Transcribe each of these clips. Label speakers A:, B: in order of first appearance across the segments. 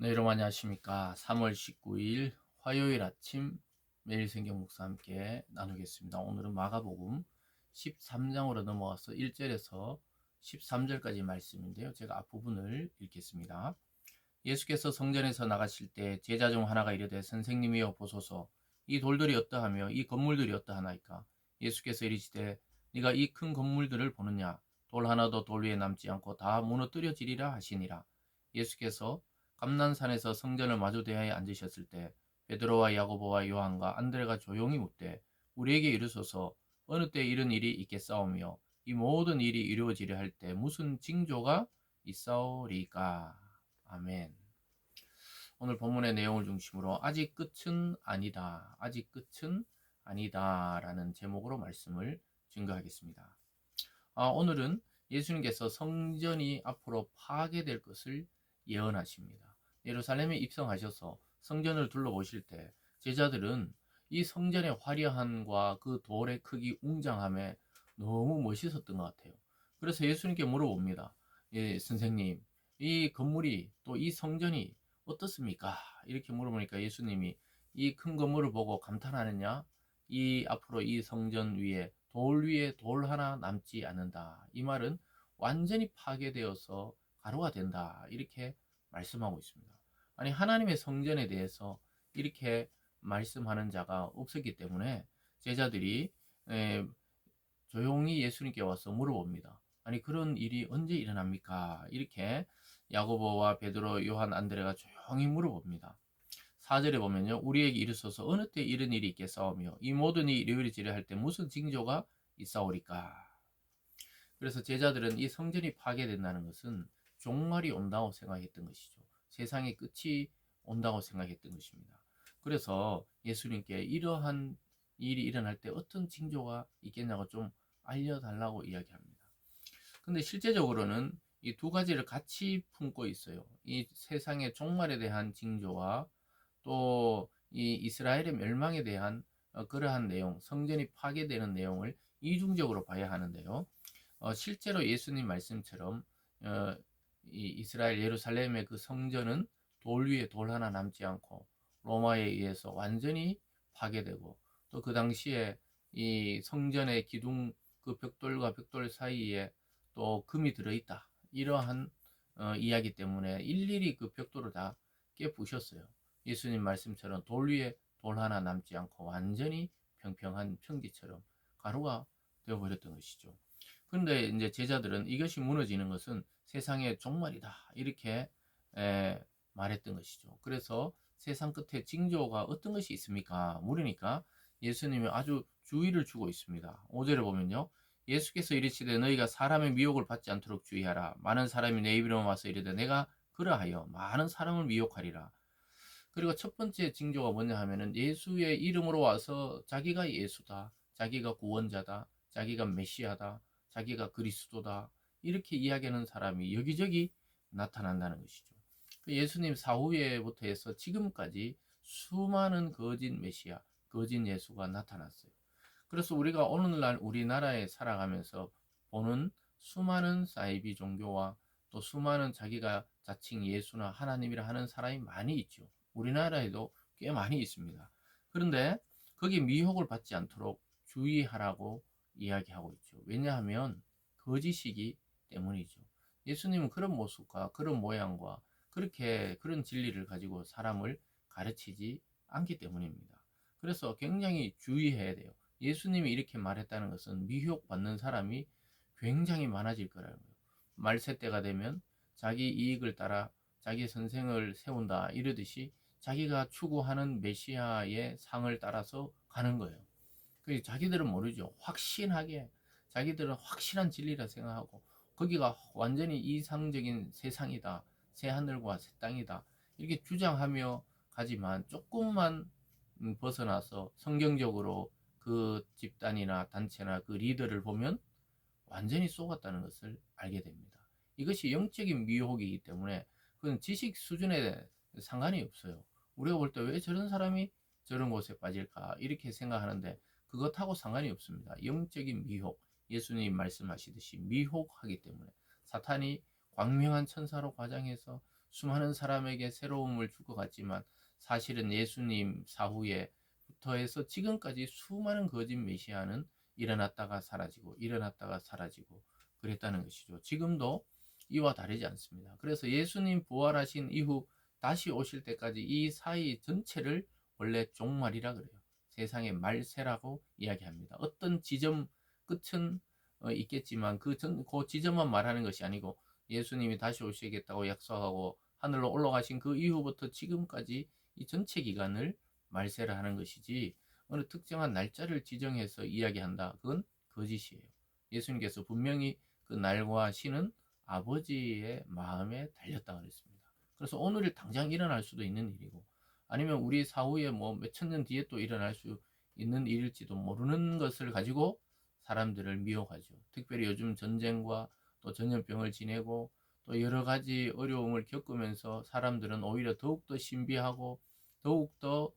A: 네, 여러분 안녕하십니까. 3월 19일 화요일 아침 매일 성경 묵상 함께 나누겠습니다. 오늘은 마가복음 13장으로 넘어와서 1절에서 13절까지 말씀인데요. 제가 앞부분을 읽겠습니다. 예수께서 성전에서 나가실 때 제자 중 하나가 이르되 선생님이여 보소서 이 돌들이 어떠하며 이 건물들이 어떠하나이까. 예수께서 이르시되 네가 이 큰 건물들을 보느냐. 돌 하나도 돌 위에 남지 않고 다 무너뜨려지리라 하시니라. 예수께서 감난산에서 성전을 마주 대하여 앉으셨을 때 베드로와 야고보와 요한과 안드레가 조용히 묻되 우리에게 이르소서 어느 때 이런 일이 있겠사오며 이 모든 일이 이루어지려 할 때 무슨 징조가 있사오리까. 아멘. 오늘 본문의 내용을 중심으로 아직 끝은 아니다. 아직 끝은 아니다. 라는 제목으로 말씀을 증거하겠습니다. 오늘은 예수님께서 성전이 앞으로 파괴될 것을 예언하십니다. 예루살렘에 입성하셔서 성전을 둘러보실 때 제자들은 이 성전의 화려함과 그 돌의 크기 웅장함에 너무 멋있었던 것 같아요. 그래서 예수님께 물어봅니다. 예, 선생님, 이 건물이 또 이 성전이 어떻습니까? 이렇게 물어보니까 예수님이 이 큰 건물을 보고 감탄하느냐? 이 앞으로 이 성전 위에 돌 하나 남지 않는다. 이 말은 완전히 파괴되어서 가루가 된다. 이렇게 말씀하고 있습니다. 아니, 하나님의 성전에 대해서 이렇게 말씀하는 자가 없었기 때문에 제자들이 에, 조용히 예수님께 와서 물어봅니다. 아니, 그런 일이 언제 일어납니까? 이렇게 야고보와 베드로, 요한, 안드레가 조용히 물어봅니다. 4절에 보면요. 우리에게 이르소서 어느 때 이런 일이 있겠사오며 이 모든 일이 이루어지려 할 때 무슨 징조가 있사오리까. 그래서 제자들은 이 성전이 파괴된다는 것은 종말이 온다고 생각했던 것이죠. 세상의 끝이 온다고 생각했던 것입니다. 그래서 예수님께 이러한 일이 일어날 때 어떤 징조가 있겠냐고 좀 알려달라고 이야기합니다. 근데 실제적으로는 이 두 가지를 같이 품고 있어요. 이 세상의 종말에 대한 징조와 또 이 이스라엘의 멸망에 대한 그러한 내용, 성전이 파괴되는 내용을 이중적으로 봐야 하는데요. 실제로 예수님 말씀처럼 어, 이 이스라엘 예루살렘의 그 성전은 돌 위에 돌 하나 남지 않고 로마에 의해서 완전히 파괴되고 또 그 당시에 이 성전의 기둥 그 벽돌과 벽돌 사이에 또 금이 들어있다. 이러한 이야기 때문에 일일이 그 벽돌을 다 깨부셨어요. 예수님 말씀처럼 돌 위에 돌 하나 남지 않고 완전히 평평한 평지처럼 가루가 되어버렸던 것이죠. 그런데 이제 제자들은 이것이 무너지는 것은 세상의 종말이다. 이렇게 말했던 것이죠. 그래서 세상 끝에 징조가 어떤 것이 있습니까? 물으니까 예수님이 아주 주의를 주고 있습니다. 5절에 보면요. 예수께서 이르시되 너희가 사람의 미혹을 받지 않도록 주의하라. 많은 사람이 내 이름으로 와서 이르되 내가 그러하여 많은 사람을 미혹하리라. 그리고 첫 번째 징조가 뭐냐 하면은 예수의 이름으로 와서 자기가 예수다. 자기가 구원자다. 자기가 메시아다. 자기가 그리스도다. 이렇게 이야기하는 사람이 여기저기 나타난다는 것이죠. 그 예수님 사후에부터 해서 지금까지 수많은 거짓 메시아, 거짓 예수가 나타났어요. 그래서 우리가 오늘날 우리나라에 살아가면서 보는 수많은 사이비 종교와 또 수많은 자기가 자칭 예수나 하나님이라 하는 사람이 많이 있죠. 우리나라에도 꽤 많이 있습니다. 그런데 거기 미혹을 받지 않도록 주의하라고 이야기하고 있죠. 왜냐하면 거짓이기 때문이죠. 예수님은 그런 모습과 그런 모양과 그렇게 그런 진리를 가지고 사람을 가르치지 않기 때문입니다. 그래서 굉장히 주의해야 돼요. 예수님이 이렇게 말했다는 것은 미혹받는 사람이 굉장히 많아질 거라는 거예요. 말세 때가 되면 자기 이익을 따라 자기 선생을 세운다 이러듯이 자기가 추구하는 메시아의 상을 따라서 가는 거예요. 그 자기들은 모르죠. 확신하게 자기들은 확실한 진리라 생각하고 거기가 완전히 이상적인 세상이다. 새 하늘과 새 땅이다. 이렇게 주장하며 가지만 조금만 벗어나서 성경적으로 그 집단이나 단체나 그 리더를 보면 완전히 속았다는 것을 알게 됩니다. 이것이 영적인 미혹이기 때문에 그건 지식 수준에 상관이 없어요. 우리가 볼 때 왜 저런 사람이 저런 곳에 빠질까 이렇게 생각하는데 그것하고 상관이 없습니다. 영적인 미혹, 예수님 말씀하시듯이 미혹하기 때문에 사탄이 광명한 천사로 과장해서 수많은 사람에게 새로움을 줄 것 같지만 사실은 예수님 사후에부터 해서 지금까지 수많은 거짓 메시아는 일어났다가 사라지고 일어났다가 사라지고 그랬다는 것이죠. 지금도 이와 다르지 않습니다. 그래서 예수님 부활하신 이후 다시 오실 때까지 이 사이 전체를 원래 종말이라 그래요. 세상의 말세라고 이야기합니다. 어떤 지점 끝은 있겠지만 그 지점만 말하는 것이 아니고 예수님이 다시 오시겠다고 약속하고 하늘로 올라가신 그 이후부터 지금까지 이 전체 기간을 말세를 하는 것이지 어느 특정한 날짜를 지정해서 이야기한다. 그건 거짓이에요. 예수님께서 분명히 그 날과 시는 아버지의 마음에 달렸다 그랬습니다. 그래서 오늘 당장 일어날 수도 있는 일이고 아니면 우리 사후에 뭐 몇천 년 뒤에 또 일어날 수 있는 일일지도 모르는 것을 가지고 사람들을 미혹하죠. 특별히 요즘 전쟁과 또 전염병을 지내고 또 여러 가지 어려움을 겪으면서 사람들은 오히려 더욱더 신비하고 더욱더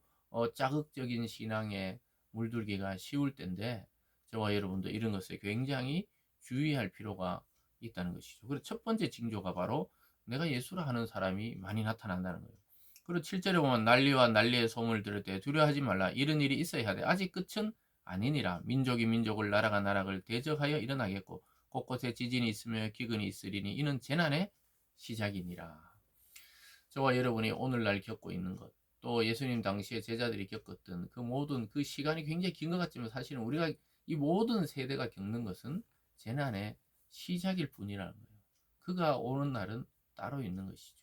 A: 자극적인 신앙에 물들기가 쉬울 텐데 저와 여러분도 이런 것에 굉장히 주의할 필요가 있다는 것이죠. 그리고 첫 번째 징조가 바로 내가 예수라 하는 사람이 많이 나타난다는 거예요. 그리고 7절에 보면 난리와 난리의 소문을 들을 때 두려워하지 말라. 이런 일이 있어야 돼. 아직 끝은 아니니라. 민족이 민족을 나라가 나라를 대적하여 일어나겠고 곳곳에 지진이 있으며 기근이 있으리니 이는 재난의 시작이니라. 저와 여러분이 오늘날 겪고 있는 것, 또 예수님 당시에 제자들이 겪었던 그 모든 그 시간이 굉장히 긴 것 같지만 사실은 우리가 이 모든 세대가 겪는 것은 재난의 시작일 뿐이라는 거예요. 그가 오는 날은 따로 있는 것이죠.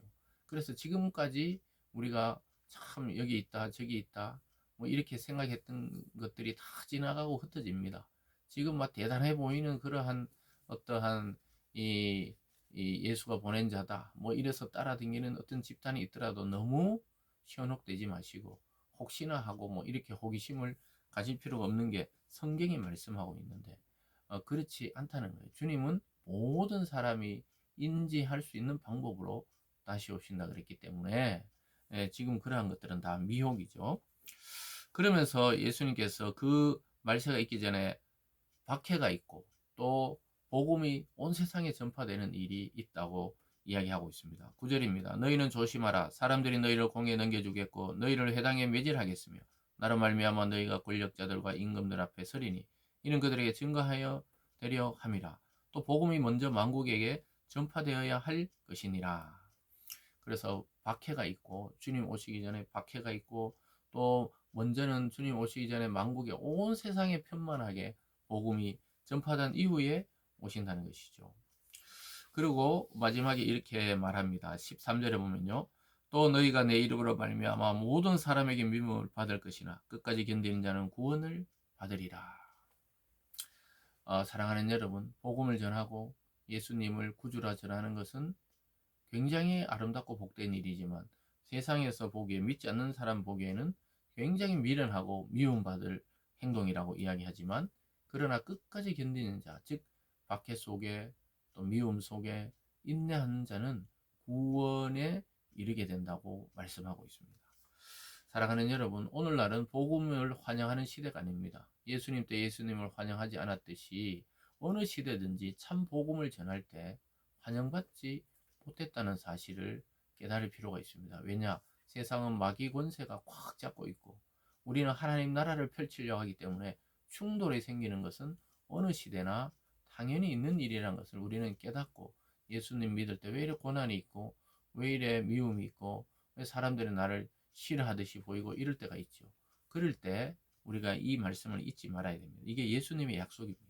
A: 그래서 지금까지 우리가 참 여기 있다 저기 있다 뭐 이렇게 생각했던 것들이 다 지나가고 흩어집니다. 지금 막 대단해 보이는 그러한 어떠한 이 예수가 보낸 자다 뭐 이래서 따라다니는 어떤 집단이 있더라도 너무 현혹되지 마시고 혹시나 하고 뭐 이렇게 호기심을 가질 필요가 없는 게 성경이 말씀하고 있는데 그렇지 않다는 거예요. 주님은 모든 사람이 인지할 수 있는 방법으로 다시 오신다 그랬기 때문에 지금 그러한 것들은 다 미혹이죠. 그러면서 예수님께서 그 말세가 있기 전에 박해가 있고 또 복음이 온 세상에 전파되는 일이 있다고 이야기하고 있습니다. 9절입니다. 너희는 조심하라. 사람들이 너희를 공에 넘겨주겠고 너희를 회당에 매질하겠으며 나로 말미암아 너희가 권력자들과 임금들 앞에 서리니 이는 그들에게 증거하여 되려 함이라. 또 복음이 먼저 만국에게 전파되어야 할 것이니라. 그래서 박해가 있고 주님 오시기 전에 박해가 있고 또 먼저는 주님 오시기 전에 만국에 온 세상에 편만하게 복음이 전파된 이후에 오신다는 것이죠. 그리고 마지막에 이렇게 말합니다. 13절에 보면요. 또 너희가 내 이름으로 말미암아 모든 사람에게 미움을 받을 것이나 끝까지 견디는 자는 구원을 받으리라. 사랑하는 여러분, 복음을 전하고 예수님을 구주라 전하는 것은 굉장히 아름답고 복된 일이지만 세상에서 보기에 믿지 않는 사람 보기에는 굉장히 미련하고 미움받을 행동이라고 이야기하지만 그러나 끝까지 견디는 자, 즉 박해 속에 또 미움 속에 인내하는 자는 구원에 이르게 된다고 말씀하고 있습니다. 사랑하는 여러분, 오늘날은 복음을 환영하는 시대가 아닙니다. 예수님 때 예수님을 환영하지 않았듯이 어느 시대든지 참 복음을 전할 때 환영받지 못했다는 사실을 깨달을 필요가 있습니다. 왜냐? 세상은 마귀 권세가 꽉 잡고 있고 우리는 하나님 나라를 펼치려고 하기 때문에 충돌이 생기는 것은 어느 시대나 당연히 있는 일이라는 것을 우리는 깨닫고 예수님 믿을 때 왜 이래 고난이 있고 왜 이래 미움이 있고 왜 사람들이 나를 싫어하듯이 보이고 이럴 때가 있죠. 그럴 때 우리가 이 말씀을 잊지 말아야 됩니다. 이게 예수님의 약속입니다.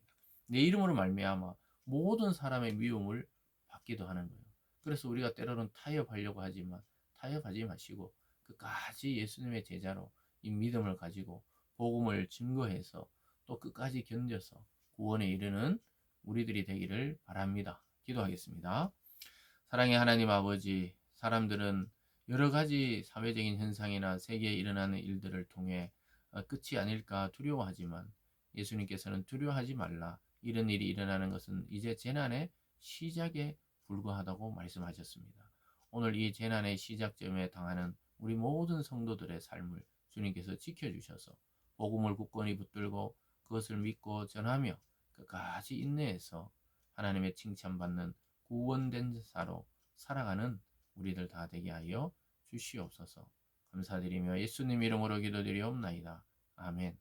A: 내 이름으로 말미암아 모든 사람의 미움을 받기도 하는 거예요. 그래서 우리가 때로는 타협하려고 하지만 타협하지 마시고 끝까지 예수님의 제자로 이 믿음을 가지고 복음을 증거해서 또 끝까지 견뎌서 구원에 이르는 우리들이 되기를 바랍니다. 기도하겠습니다. 사랑의 하나님 아버지, 사람들은 여러 가지 사회적인 현상이나 세계에 일어나는 일들을 통해 끝이 아닐까 두려워하지만 예수님께서는 두려워하지 말라. 이런 일이 일어나는 것은 이제 재난의 시작에 불과하다고 말씀하셨습니다. 오늘 이 재난의 시작점에 당하는 우리 모든 성도들의 삶을 주님께서 지켜주셔서 복음을 굳건히 붙들고 그것을 믿고 전하며 끝까지 인내해서 하나님의 칭찬받는 구원된 자로 살아가는 우리들 다 되게 하여 주시옵소서. 감사드리며 예수님 이름으로 기도드리옵나이다. 아멘.